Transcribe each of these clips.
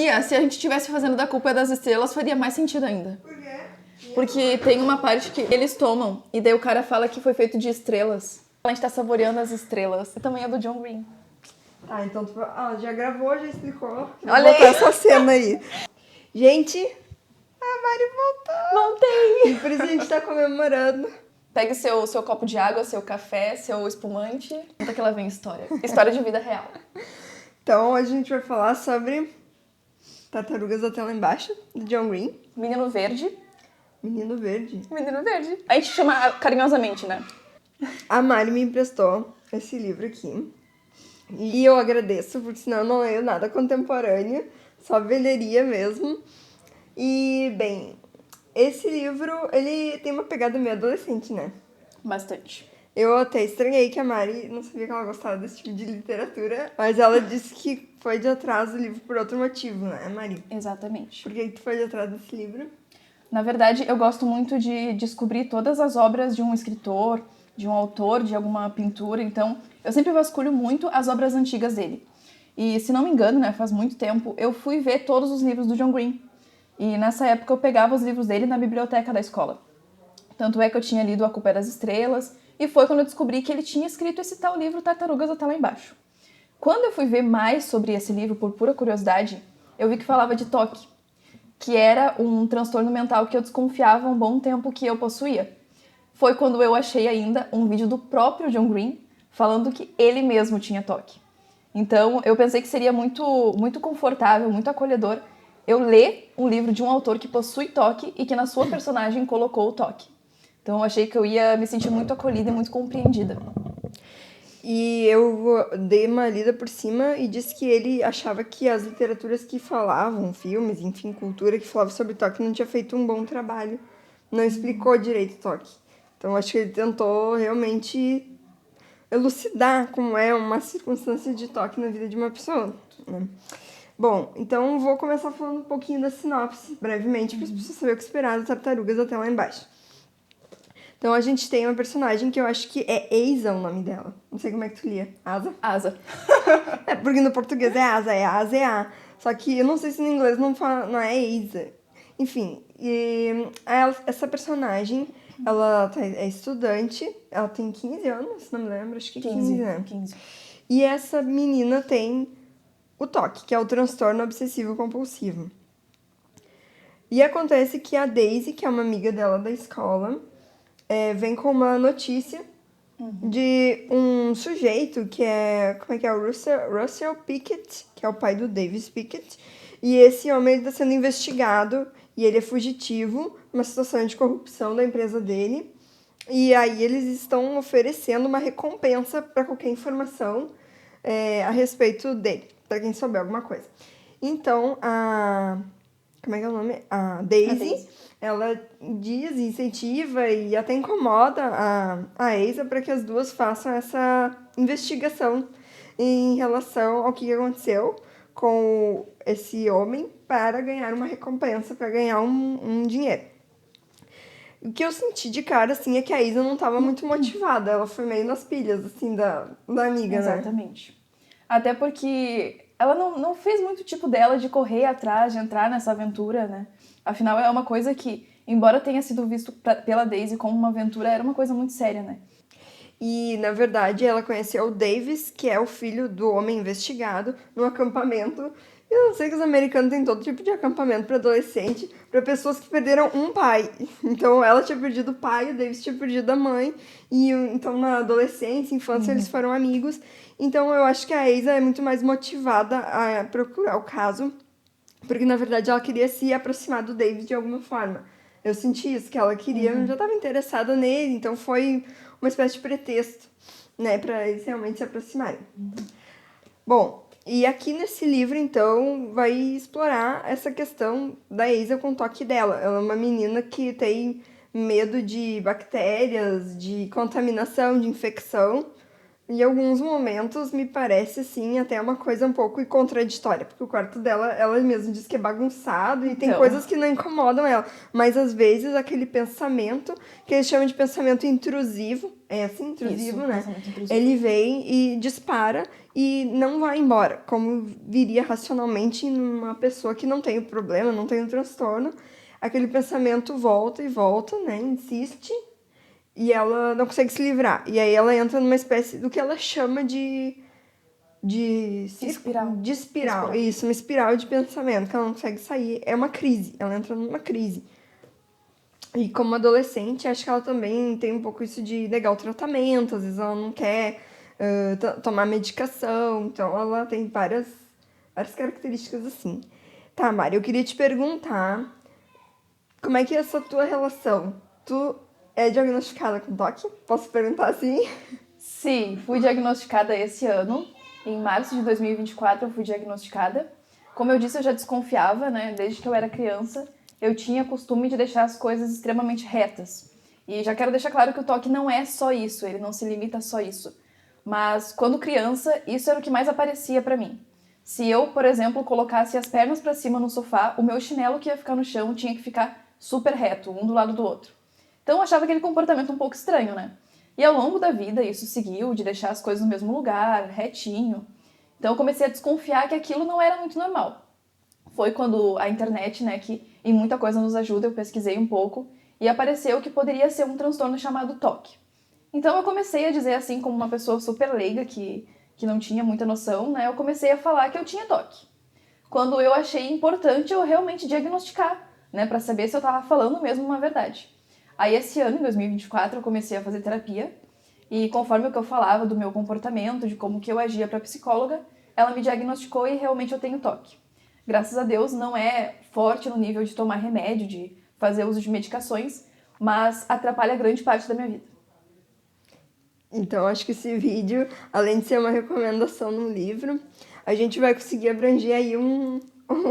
Faria, se a gente estivesse fazendo Da Culpa é das Estrelas, faria mais sentido ainda. Por quê? Porque tem uma parte que eles tomam, e daí o cara fala que foi feito de estrelas. A gente tá saboreando as estrelas. E também é do John Green. Tá, então tu já gravou, já explicou. Vou Olha botar aí. essa cena aí. Gente, a Mari voltou. Voltei! Por isso a gente tá comemorando. Pegue seu copo de água, seu café, seu espumante. Conta que ela vem história. História de vida real. Então, hoje a gente vai falar sobre Tartarugas Até Lá Embaixo, do John Green. Menino Verde. Menino Verde. Menino Verde. A gente chama carinhosamente, né? A Mari me emprestou esse livro aqui. E eu agradeço, porque senão eu não leio nada contemporâneo, só velharia mesmo. E, bem, esse livro, ele tem uma pegada meio adolescente, né? Bastante. Eu até estranhei que a Mari não sabia que ela gostava desse tipo de literatura, mas ela disse que foi de atrás do livro por outro motivo, né, Mari? Exatamente. Por que tu foi de atrás desse livro? Na verdade, eu gosto muito de descobrir todas as obras de um escritor, de um autor, de alguma pintura. Então, eu sempre vasculho muito as obras antigas dele. E, se não me engano, né, faz muito tempo, eu fui ver todos os livros do John Green. E, nessa época, eu pegava os livros dele na biblioteca da escola. Tanto é que eu tinha lido A Culpa é das Estrelas, e foi quando eu descobri que ele tinha escrito esse tal livro Tartarugas Até Lá Embaixo. Quando eu fui ver mais sobre esse livro, por pura curiosidade, eu vi que falava de toque, que era um transtorno mental que eu desconfiava há um bom tempo que eu possuía. Foi quando eu achei ainda um vídeo do próprio John Green falando que ele mesmo tinha toque. Então, eu pensei que seria muito confortável, muito acolhedor eu ler um livro de um autor que possui toque e que na sua personagem colocou o toque. Então, eu achei que eu ia me sentir muito acolhida e muito compreendida. E eu dei uma lida por cima e disse que ele achava que as literaturas que falavam, filmes, enfim, cultura que falavam sobre toque não tinha feito um bom trabalho. Não explicou direito o toque. Então, acho que ele tentou realmente elucidar como é uma circunstância de toque na vida de uma pessoa, né? Bom, então vou começar falando um pouquinho da sinopse, brevemente, para as pessoas saberem o que esperar das Tartarugas Até Lá Embaixo. Então a gente tem uma personagem que eu acho que é Asa o nome dela. Não sei como é que tu lia. Asa? Asa. É, porque no português é Asa, é Asa, é A. Só que eu não sei se no inglês não é Asa. Enfim, essa personagem, ela é estudante, ela tem 15 anos, não me lembro, acho que 15, né? 15. E essa menina tem o TOC, que é o transtorno obsessivo compulsivo. E acontece que a Daisy, que é uma amiga dela da escola, vem com uma notícia de um sujeito que é... Como é que é? O Russell Pickett, que é o pai do Davis Pickett. E esse homem está sendo investigado e ele é fugitivo, uma situação de corrupção da empresa dele. E aí eles estão oferecendo uma recompensa para qualquer informação a respeito dele, para quem souber alguma coisa. Então, como é que é o nome? A Daisy, ela diz, incentiva e até incomoda a Asa para que as duas façam essa investigação em relação ao que aconteceu com esse homem para ganhar uma recompensa, para ganhar um dinheiro. O que eu senti de cara, assim, é que a Asa não estava muito motivada. Ela foi meio nas pilhas, assim, da amiga, né? Exatamente. Até porque ela não fez muito tipo dela de correr atrás, de entrar nessa aventura, né? Afinal, é uma coisa que, embora tenha sido visto pela Daisy como uma aventura, era uma coisa muito séria, né? E, na verdade, ela conheceu o Davis, que é o filho do homem investigado, no acampamento. Eu não sei que os americanos têm todo tipo de acampamento para adolescente, para pessoas que perderam um pai. Então, ela tinha perdido o pai, o Davis tinha perdido a mãe. E, então, na adolescência, infância, eles foram amigos. Então, eu acho que a Asa é muito mais motivada a procurar o caso, porque, na verdade, ela queria se aproximar do Davis de alguma forma. Eu senti isso, que ela queria, já estava interessada nele, então foi uma espécie de pretexto, né, para eles realmente se aproximarem. Bom, e aqui nesse livro, então, vai explorar essa questão da Asa com o toque dela. Ela é uma menina que tem medo de bactérias, de contaminação, de infecção, Em alguns momentos me parece, assim, até uma coisa um pouco contraditória, porque o quarto dela, ela mesma diz que é bagunçado e tem Então. coisas que não incomodam ela, mas às vezes aquele pensamento, que eles chamam de pensamento intrusivo, é assim, intrusivo, Isso, né? pensamento intrusivo. Ele vem e dispara e não vai embora, como viria racionalmente numa pessoa que não tem o problema, não tem o transtorno. Aquele pensamento volta e volta, né? Insiste. E ela não consegue se livrar. E aí ela entra numa espécie do que ela chama de Espiral. de espiral. Espiral. Isso, uma espiral de pensamento, que ela não consegue sair. É uma crise. Ela entra numa crise. E como adolescente, acho que ela também tem um pouco isso de negar o tratamento. Às vezes ela não quer tomar medicação. Então ela tem várias características assim. Tá, Mari, eu queria te perguntar como é que é essa tua relação? Tu é diagnosticada com toque? Posso perguntar assim? Sim, fui diagnosticada esse ano. Em março de 2024 eu fui diagnosticada. Como eu disse, eu já desconfiava, né? Desde que eu era criança, eu tinha costume de deixar as coisas extremamente retas. E já quero deixar claro que o toque não é só isso, ele não se limita a só isso. Mas quando criança, isso era o que mais aparecia pra mim. Se eu, por exemplo, colocasse as pernas pra cima no sofá, o meu chinelo que ia ficar no chão tinha que ficar super reto, um do lado do outro. Então eu achava aquele comportamento um pouco estranho, né? E ao longo da vida isso seguiu de deixar as coisas no mesmo lugar, retinho. Então eu comecei a desconfiar que aquilo não era muito normal. Foi quando a internet, né, que em muita coisa nos ajuda, eu pesquisei um pouco e apareceu que poderia ser um transtorno chamado TOC. Então eu comecei a dizer assim, como uma pessoa super leiga que não tinha muita noção, né, eu comecei a falar que eu tinha TOC. Quando eu achei importante eu realmente diagnosticar, né, para saber se eu estava falando mesmo uma verdade. Aí esse ano, em 2024, eu comecei a fazer terapia e conforme o que eu falava do meu comportamento, de como que eu agia para a psicóloga, ela me diagnosticou e realmente eu tenho TOC. Graças a Deus não é forte no nível de tomar remédio, de fazer uso de medicações, mas atrapalha grande parte da minha vida. Então, acho que esse vídeo, além de ser uma recomendação no livro, a gente vai conseguir abranger aí um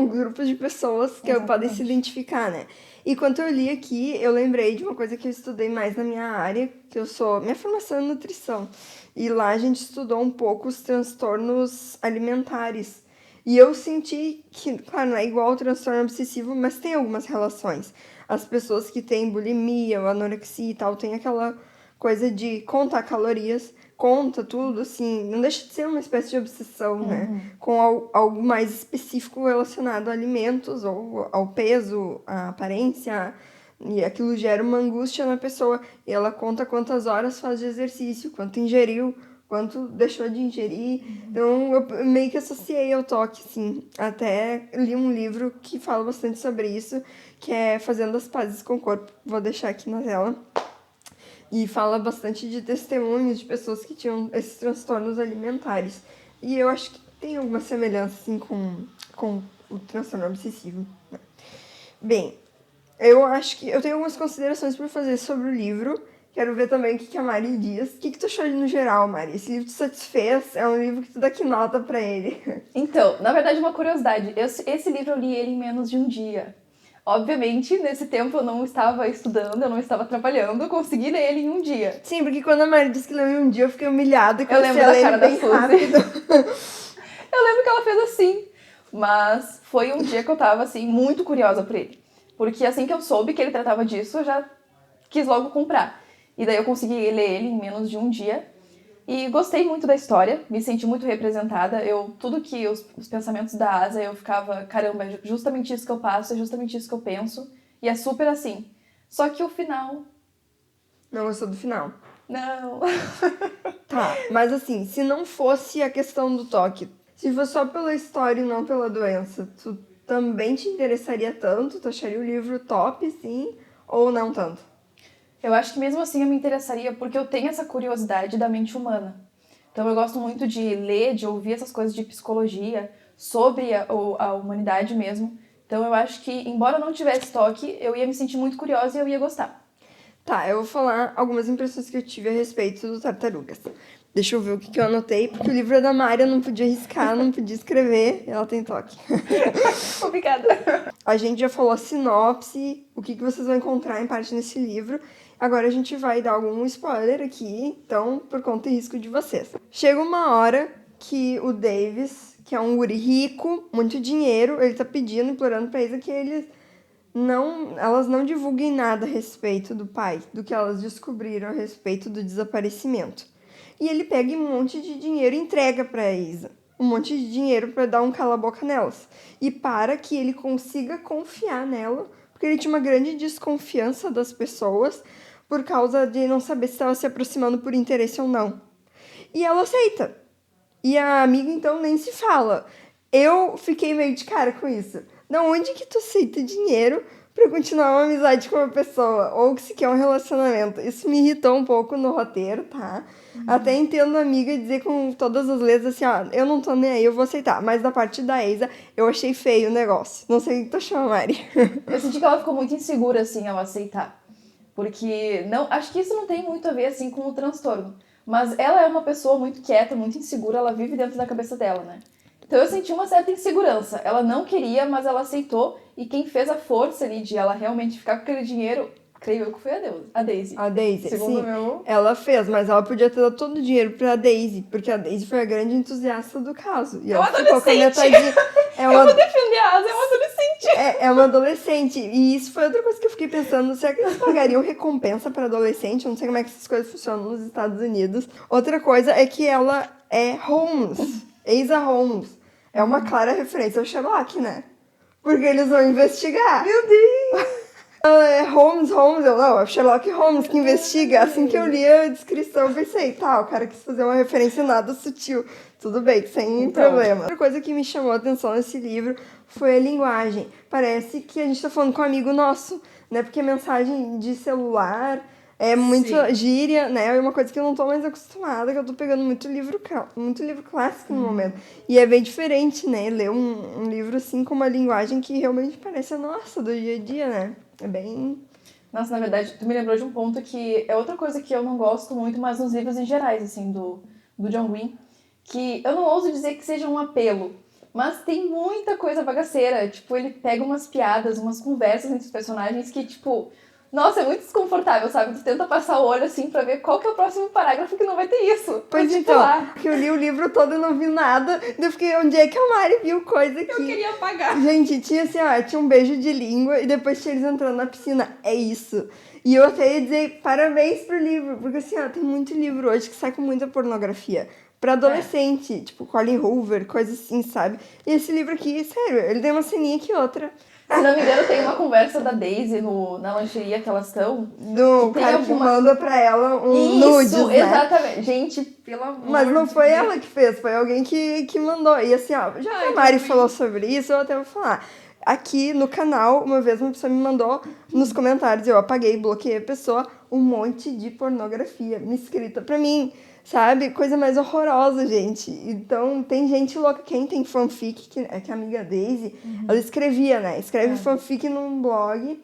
grupo de pessoas que podem se identificar, né? E quando eu li aqui, eu lembrei de uma coisa que eu estudei mais na minha área, que eu sou... Minha formação é nutrição. E lá a gente estudou um pouco os transtornos alimentares. E eu senti que, claro, não é igual ao transtorno obsessivo, mas tem algumas relações. As pessoas que têm bulimia ou anorexia e tal, tem aquela coisa de contar calorias, conta tudo, assim, não deixa de ser uma espécie de obsessão, né? Com algo mais específico relacionado a alimentos ou ao peso, à aparência, e aquilo gera uma angústia na pessoa. E ela conta quantas horas faz de exercício, quanto ingeriu, quanto deixou de ingerir. Então, eu meio que associei ao toque, assim. Até li um livro que fala bastante sobre isso, que é Fazendo as Pazes com o Corpo. Vou deixar aqui na tela. E fala bastante de testemunhos de pessoas que tinham esses transtornos alimentares. E eu acho que tem alguma semelhança, assim, com o transtorno obsessivo. Bem, eu acho que eu tenho algumas considerações para fazer sobre o livro. Quero ver também o que a Mari diz. O que tu achou no geral, Mari? Esse livro te satisfez? É um livro que tu dá que nota pra ele? Então, na verdade, uma curiosidade. Esse livro eu li ele em menos de um dia. Obviamente, nesse tempo eu não estava estudando, eu não estava trabalhando, eu consegui ler ele em um dia. Sim, porque quando a Mari disse que leu em um dia, eu fiquei humilhada e Eu lembro comecei a da ler cara da bem Suzy. rápido. Eu lembro que ela fez assim, mas foi um dia que eu tava, assim, muito curiosa por ele. Porque assim que eu soube que ele tratava disso, eu já quis logo comprar. E daí eu consegui ler ele em menos de um dia. E gostei muito da história, me senti muito representada. Tudo que os pensamentos da Asa, eu ficava, caramba, é justamente isso que eu passo, é justamente isso que eu penso. E é super assim. Só que o final, Não gostou do final? não. Tá, mas assim, se não fosse a questão do toque, se fosse só pela história e não pela doença, tu também te interessaria tanto? Tu acharia o livro top, sim, ou não tanto? Eu acho que mesmo assim eu me interessaria porque eu tenho essa curiosidade da mente humana. Então eu gosto muito de ler, de ouvir essas coisas de psicologia, sobre a humanidade mesmo. Então eu acho que, embora eu não tivesse toque, eu ia me sentir muito curiosa e eu ia gostar. Tá, eu vou falar algumas impressões que eu tive a respeito do Tartarugas. Deixa eu ver o que eu anotei, porque o livro é da Mari, eu não podia riscar, não podia escrever, ela tem toque. Obrigada. A gente já falou a sinopse, o que vocês vão encontrar em parte nesse livro. Agora a gente vai dar algum spoiler aqui, então, por conta e risco de vocês. Chega uma hora que o Davis, que é um guri rico, muito dinheiro, ele tá pedindo, implorando pra Isa que elas não divulguem nada a respeito do pai, do que elas descobriram a respeito do desaparecimento. E ele pega um monte de dinheiro e entrega pra Isa. Um monte de dinheiro pra dar um cala-boca nelas. E para que ele consiga confiar nela, porque ele tinha uma grande desconfiança das pessoas por causa de não saber se estava se aproximando por interesse ou não. E ela aceita. E a amiga, então, nem se fala. Eu fiquei meio de cara com isso. Da onde que tu aceita dinheiro pra continuar uma amizade com uma pessoa? Ou que se quer um relacionamento? Isso me irritou um pouco no roteiro, tá? Até entendo a amiga dizer com todas as letras assim, ó, eu não tô nem aí, eu vou aceitar. Mas da parte da Isa, eu achei feio o negócio. Não sei o que tu achou, Mari. Eu senti que ela ficou muito insegura, assim, ao aceitar. Porque, não, acho que isso não tem muito a ver, assim, com o transtorno. Mas ela é uma pessoa muito quieta, muito insegura, ela vive dentro da cabeça dela, né? Então eu senti uma certa insegurança. Ela não queria, mas ela aceitou. E quem fez a força ali de ela realmente ficar com aquele dinheiro, creio eu que foi a Daisy. A Daisy, Segundo sim, meu... ela fez, mas ela podia ter dado todo o dinheiro pra Daisy, porque a Daisy foi a grande entusiasta do caso. E ela ficou com a metadinha. Eu vou defender a Asa, é uma adolescente. É uma adolescente. E isso foi outra coisa que eu fiquei pensando. Será que eles pagariam recompensa para adolescente? Eu não sei como é que essas coisas funcionam nos Estados Unidos. Outra coisa é que ela é Holmes. Isa Holmes. É uma clara referência ao Sherlock, né? Porque eles vão investigar. Meu Deus! Ela é Holmes, é o Sherlock Holmes que investiga. Assim que eu li a descrição, eu pensei, tá, o cara quis fazer uma referência nada sutil. Tudo bem, sem problema. Outra coisa que me chamou a atenção nesse livro foi a linguagem. Parece que a gente tá falando com um amigo nosso, né? Porque a mensagem de celular é muito gíria, né? É uma coisa que eu não tô mais acostumada, que eu tô pegando muito livro clássico no momento. E é bem diferente, né? Ler um livro assim com uma linguagem que realmente parece a nossa, do dia a dia, né? É bem... Nossa, na verdade, tu me lembrou de um ponto que é outra coisa que eu não gosto muito, mas nos livros em gerais, assim, do John Green, que eu não ouso dizer que seja um apelo, mas tem muita coisa bagaceira. Tipo, ele pega umas piadas, umas conversas entre os personagens que, tipo... Nossa, é muito desconfortável, sabe? Tu tenta passar o olho, assim, pra ver qual que é o próximo parágrafo que não vai ter isso. Pois então, porque eu li o livro todo e não vi nada. Daí eu fiquei, onde é que a Mari viu coisa que... Eu queria apagar. Gente, tinha assim, ó, tinha um beijo de língua e depois tinha eles entrando na piscina. É isso. E eu até ia dizer parabéns pro livro, porque assim, ó, tem muito livro hoje que sai com muita pornografia. Pra adolescente, tipo Colin Hoover, coisa assim, sabe? E esse livro aqui, sério, ele tem uma ceninha que outra. Se não me engano, tem uma conversa da Daisy na lancheria que elas estão. Do cara que manda pra ela um nudes, né? Exatamente. Gente, pelo amor Mas não foi ela que fez, foi alguém que mandou. E assim, ó, já que a Mari falou sobre isso, eu até vou falar. Aqui no canal, uma vez uma pessoa me mandou nos comentários, eu apaguei, bloqueei a pessoa, um monte de pornografia me escrita pra mim. Sabe? Coisa mais horrorosa, gente. Então, tem gente louca. Quem tem fanfic, que a amiga Daisy, ela escrevia, né? Escreve fanfic num blog.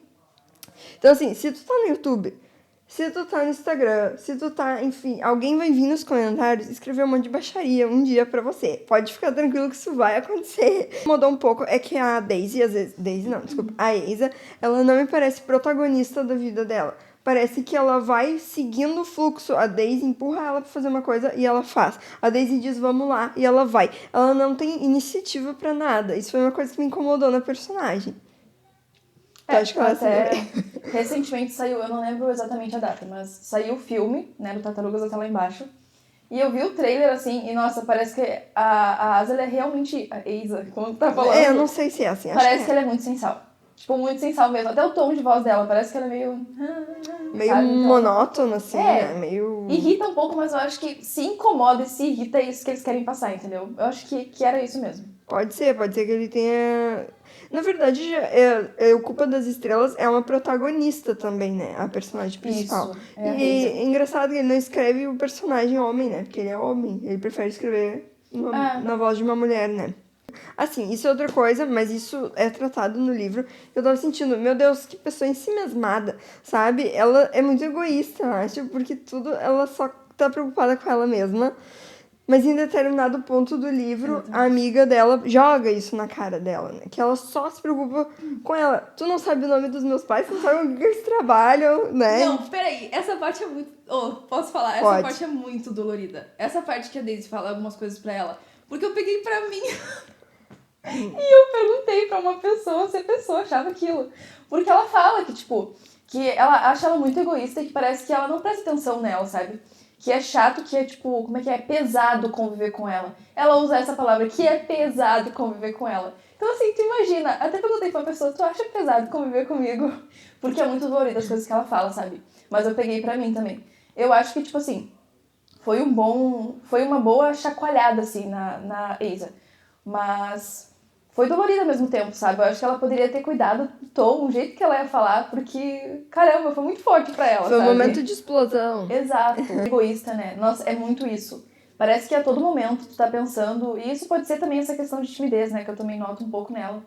Então, assim, se tu tá no YouTube, se tu tá no Instagram, se tu tá... Enfim, alguém vai vir nos comentários e escrever um monte de baixaria um dia pra você. Pode ficar tranquilo que isso vai acontecer. Mudou um pouco, é que a Daisy, às vezes... Daisy não, desculpa. A Isa, ela não me parece protagonista da vida dela. Parece que ela vai seguindo o fluxo. A Daisy empurra ela pra fazer uma coisa e ela faz. A Daisy diz, vamos lá, e ela vai. Ela não tem iniciativa pra nada. Isso foi uma coisa que me incomodou na personagem. Acho que ela até recentemente saiu, eu não lembro exatamente a data, mas saiu o filme, né, do Tartarugas até lá embaixo. E eu vi o trailer, assim, e nossa, parece que a Asa, ela é realmente... A Isa, como tu tá falando. Eu não sei se é assim. Parece que ela é muito sensal. Tipo, muito sensal mesmo. Até o tom de voz dela, parece que ela é meio... Meio monótono, assim, né? Meio... Irrita um pouco, mas eu acho que se incomoda e se irrita é isso que eles querem passar, entendeu? Eu acho que era isso mesmo. Pode ser que ele tenha... Na verdade, o Culpa das Estrelas é uma protagonista também, né? A personagem principal. Isso, e é engraçado que ele não escreve o personagem homem, né? Porque ele é homem. Ele prefere escrever na voz de uma mulher, né? Assim, isso é outra coisa, mas isso é tratado no livro. Eu tava sentindo, meu Deus, que pessoa ensimesmada, sabe? Ela é muito egoísta, eu acho, porque tudo, ela só tá preocupada com ela mesma. Mas em determinado ponto do livro, Exatamente. a amiga dela joga isso na cara dela, né? Que ela só se preocupa com ela. Tu não sabe o nome dos meus pais, tu não sabe o que eles trabalham, né? Não, peraí, essa parte é muito... Oh, posso falar? Essa Pode. parte é muito dolorida. Essa parte que a Daisy fala algumas coisas pra ela. Porque eu peguei pra mim e eu perguntei pra uma pessoa se a pessoa achava aquilo. Porque ela fala que, tipo, que ela acha ela muito egoísta e que parece que ela não presta atenção nela, sabe? Que é chato, que é, tipo, como é que é? Pesado conviver com ela. Ela usa essa palavra, que é pesado conviver com ela. Então, assim, tu imagina, até perguntei pra uma pessoa, tu acha pesado conviver comigo? Porque é muito dolorido as coisas que ela fala, sabe? Mas eu peguei pra mim também. Eu acho que, tipo assim, foi uma boa chacoalhada, assim, na Eisa. Mas foi dolorida ao mesmo tempo, sabe? Eu acho que ela poderia ter cuidado do tom, o jeito que ela ia falar, porque, caramba, foi muito forte pra ela, Foi um sabe? momento de explosão. Exato. Egoísta, né? Nossa, é muito isso. Parece que a todo momento tu tá pensando, e isso pode ser também essa questão de timidez, né? Que eu também noto um pouco nela.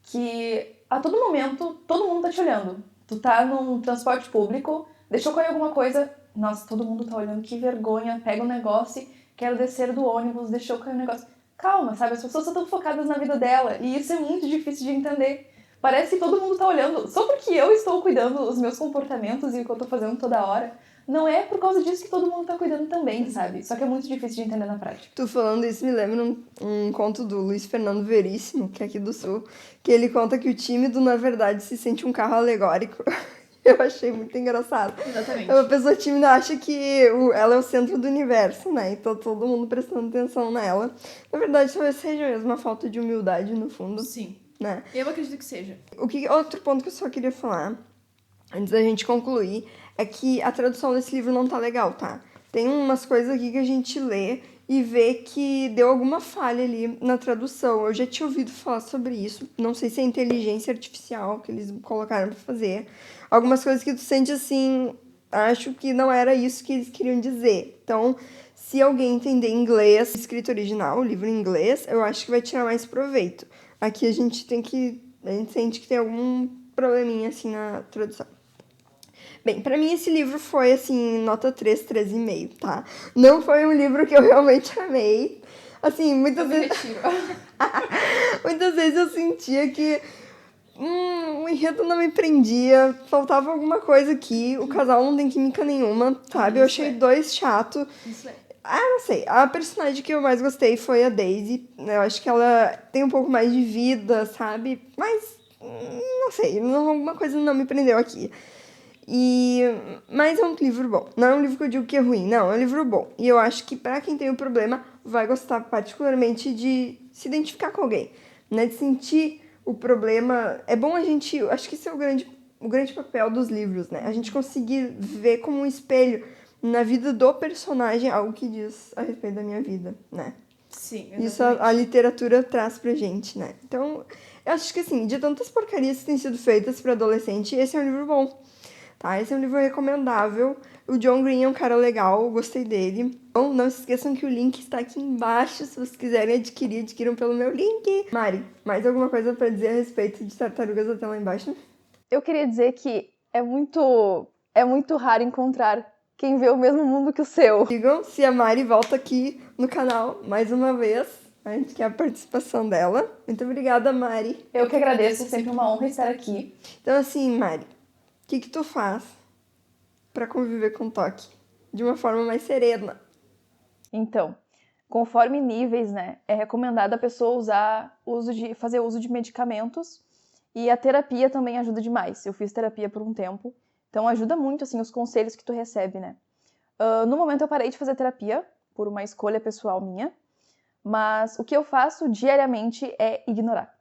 Que a todo momento, todo mundo tá te olhando. Tu tá num transporte público, deixou cair alguma coisa, nossa, todo mundo tá olhando, que vergonha, pega o negócio, quero descer do ônibus, deixou cair o negócio. Calma, sabe? As pessoas estão focadas na vida dela, e isso é muito difícil de entender. Parece que todo mundo tá olhando, só porque eu estou cuidando dos meus comportamentos e o que eu tô fazendo toda hora. Não é por causa disso que todo mundo tá cuidando também, sabe? Só que é muito difícil de entender na prática. Tu falando isso me lembra um conto do Luiz Fernando Veríssimo, que é aqui do Sul, que ele conta que o tímido, na verdade, se sente um carro alegórico. Eu achei muito engraçado. Exatamente. Uma pessoa tímida acha que ela é o centro do universo, né? Então todo mundo prestando atenção nela. Na verdade, talvez seja mesmo uma falta de humildade, no fundo. Sim. Né? Eu acredito que seja. Outro ponto que eu só queria falar, antes da gente concluir, é que a tradução desse livro não tá legal, tá? Tem umas coisas aqui que a gente lê e vê que deu alguma falha ali na tradução. Eu já tinha ouvido falar sobre isso. Não sei se é inteligência artificial que eles colocaram pra fazer. Algumas coisas que tu sente assim, acho que não era isso que eles queriam dizer. Então, se alguém entender inglês, escrito original, o livro em inglês, eu acho que vai tirar mais proveito. Aqui a gente sente que tem algum probleminha assim na tradução. Bem, pra mim esse livro foi, assim, nota 3, 3,5, tá? Não foi um livro que eu realmente amei. Assim, muitas vezes eu sentia que o enredo não me prendia, faltava alguma coisa aqui, o casal não tem química nenhuma, sabe? Eu achei dois chato. Isso é. Não sei. A personagem que eu mais gostei foi a Daisy. Eu acho que ela tem um pouco mais de vida, sabe? Mas, não sei, alguma coisa não me prendeu aqui. Mas é um livro bom. Não é um livro que eu digo que é ruim, não, é um livro bom. E eu acho que pra quem tem o problema, vai gostar particularmente de se identificar com alguém, né? De sentir o problema. É bom a gente... Acho que esse é o grande papel dos livros, né? A gente conseguir ver como um espelho na vida do personagem algo que diz a respeito da minha vida, né? Sim, exatamente. Isso a literatura traz pra gente, né? Então, eu acho que assim, de tantas porcarias que têm sido feitas pra adolescente, esse é um livro bom. Tá? Esse é um livro recomendável. O John Green é um cara legal, eu gostei dele. Então, não se esqueçam que o link está aqui embaixo. Se vocês quiserem adquirir, adquiram pelo meu link. Mari, mais alguma coisa pra dizer a respeito de Tartarugas até lá embaixo? Eu queria dizer que é muito raro encontrar quem vê o mesmo mundo que o seu. Digam se a Mari volta aqui no canal mais uma vez. A gente quer a participação dela. Muito obrigada, Mari. Eu que agradeço, é sempre uma honra estar aqui. Então, assim, Mari, o que tu faz pra conviver com o toque de uma forma mais serena? Então, conforme níveis, né, é recomendado a pessoa fazer uso de medicamentos, e a terapia também ajuda demais. Eu fiz terapia por um tempo, então ajuda muito, assim, os conselhos que tu recebe, né. No momento eu parei de fazer terapia, por uma escolha pessoal minha, mas o que eu faço diariamente é ignorar.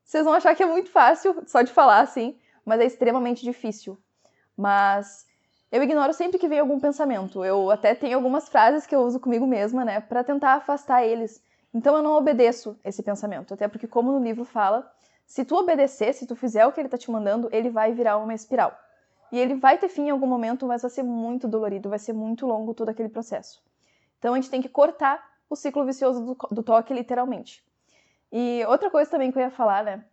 Vocês vão achar que é muito fácil, só de falar, assim, mas é extremamente difícil. Mas eu ignoro sempre que vem algum pensamento. Eu até tenho algumas frases que eu uso comigo mesma, né, pra tentar afastar eles. Então eu não obedeço esse pensamento, até porque, como no livro fala, se tu obedecer, se tu fizer o que ele tá te mandando, ele vai virar uma espiral. E ele vai ter fim em algum momento, mas vai ser muito dolorido, vai ser muito longo todo aquele processo. Então a gente tem que cortar o ciclo vicioso do toque, literalmente. E outra coisa também que eu ia falar, né,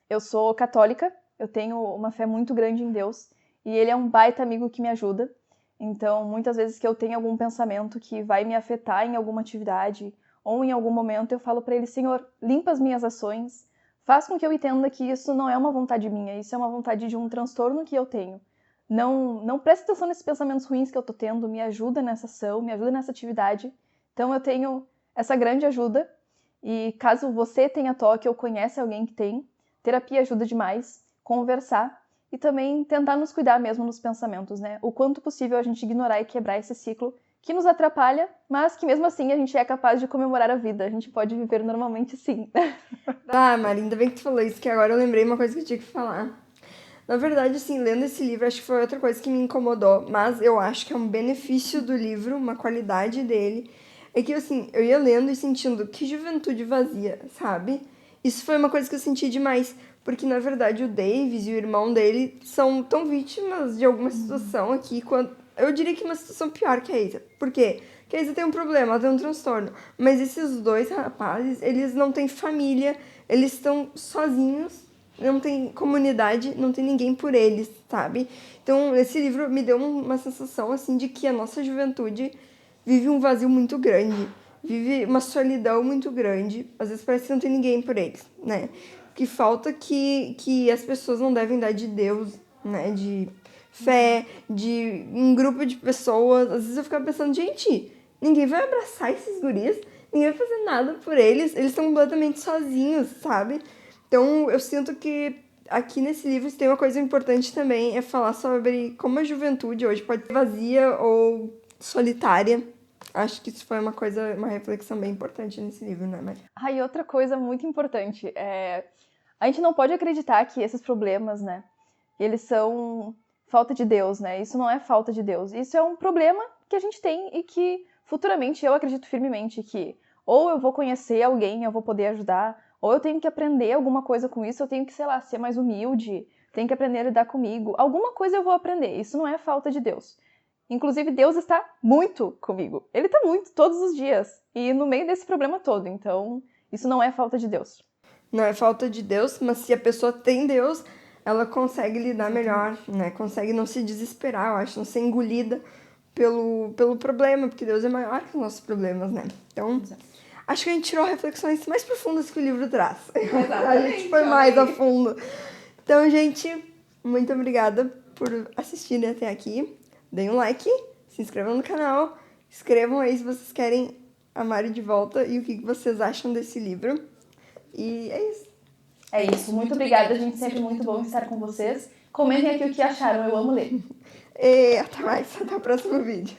eu sou católica, eu tenho uma fé muito grande em Deus, e ele é um baita amigo que me ajuda. Então, muitas vezes que eu tenho algum pensamento que vai me afetar em alguma atividade ou em algum momento, eu falo para ele: Senhor, limpa as minhas ações, faz com que eu entenda que isso não é uma vontade minha, isso é uma vontade de um transtorno que eu tenho. Não preste atenção nesses pensamentos ruins que eu tô tendo, me ajuda nessa ação, me ajuda nessa atividade. Então, eu tenho essa grande ajuda. E caso você tenha TOC ou conhece alguém que tem, terapia ajuda demais, conversar e também tentar nos cuidar mesmo nos pensamentos, né? O quanto possível a gente ignorar e quebrar esse ciclo que nos atrapalha, mas que mesmo assim a gente é capaz de comemorar a vida. A gente pode viver normalmente sim. Ah, Mari, ainda bem que tu falou isso, que agora eu lembrei uma coisa que eu tinha que falar. Na verdade, assim, lendo esse livro, acho que foi outra coisa que me incomodou, mas eu acho que é um benefício do livro, uma qualidade dele, é que, assim, eu ia lendo e sentindo que juventude vazia, sabe? Isso foi uma coisa que eu senti demais, porque, na verdade, o Davis e o irmão dele são tão vítimas de alguma situação aqui, quando eu diria que uma situação pior que a Isa. Por quê? Porque a Isa tem um problema, ela tem um transtorno, mas esses dois rapazes, eles não têm família, eles estão sozinhos, não tem comunidade, não tem ninguém por eles, sabe? Então, esse livro me deu uma sensação, assim, de que a nossa juventude vive um vazio muito grande, vive uma solidão muito grande, às vezes parece que não tem ninguém por eles, né? Que falta que as pessoas não devem dar de Deus, né? De fé, de um grupo de pessoas. Às vezes eu ficava pensando, gente, ninguém vai abraçar esses guris, ninguém vai fazer nada por eles, eles estão completamente sozinhos, sabe? Então, eu sinto que aqui nesse livro tem uma coisa importante também, é falar sobre como a juventude hoje pode ser vazia ou solitária. Acho que isso foi uma reflexão bem importante nesse livro, né, Maria? Ah, e outra coisa muito importante, a gente não pode acreditar que esses problemas, né, eles são falta de Deus, né? Isso não é falta de Deus. Isso é um problema que a gente tem e que futuramente eu acredito firmemente que ou eu vou conhecer alguém, eu vou poder ajudar, ou eu tenho que aprender alguma coisa com isso, eu tenho que, sei lá, ser mais humilde, tenho que aprender a lidar comigo. Alguma coisa eu vou aprender. Isso não é falta de Deus. Inclusive, Deus está muito comigo. Ele está muito, todos os dias. E no meio desse problema todo. Então, isso não é falta de Deus. Não é falta de Deus, mas se a pessoa tem Deus, ela consegue lidar melhor, né? Consegue não se desesperar, eu acho, não ser engolida pelo problema, porque Deus é maior que os nossos problemas, né? Então, acho que a gente tirou reflexões mais profundas que o livro traz. A gente foi mais a fundo. Então, gente, muito obrigada por assistirem até aqui. Deem um like, se inscrevam no canal, escrevam aí se vocês querem a Mari de volta e o que vocês acham desse livro. E é isso. É isso. Muito obrigada, gente. Sempre muito bom estar com vocês. Comentem aqui o que acharam. Eu amo ler. E até mais. Até o próximo vídeo.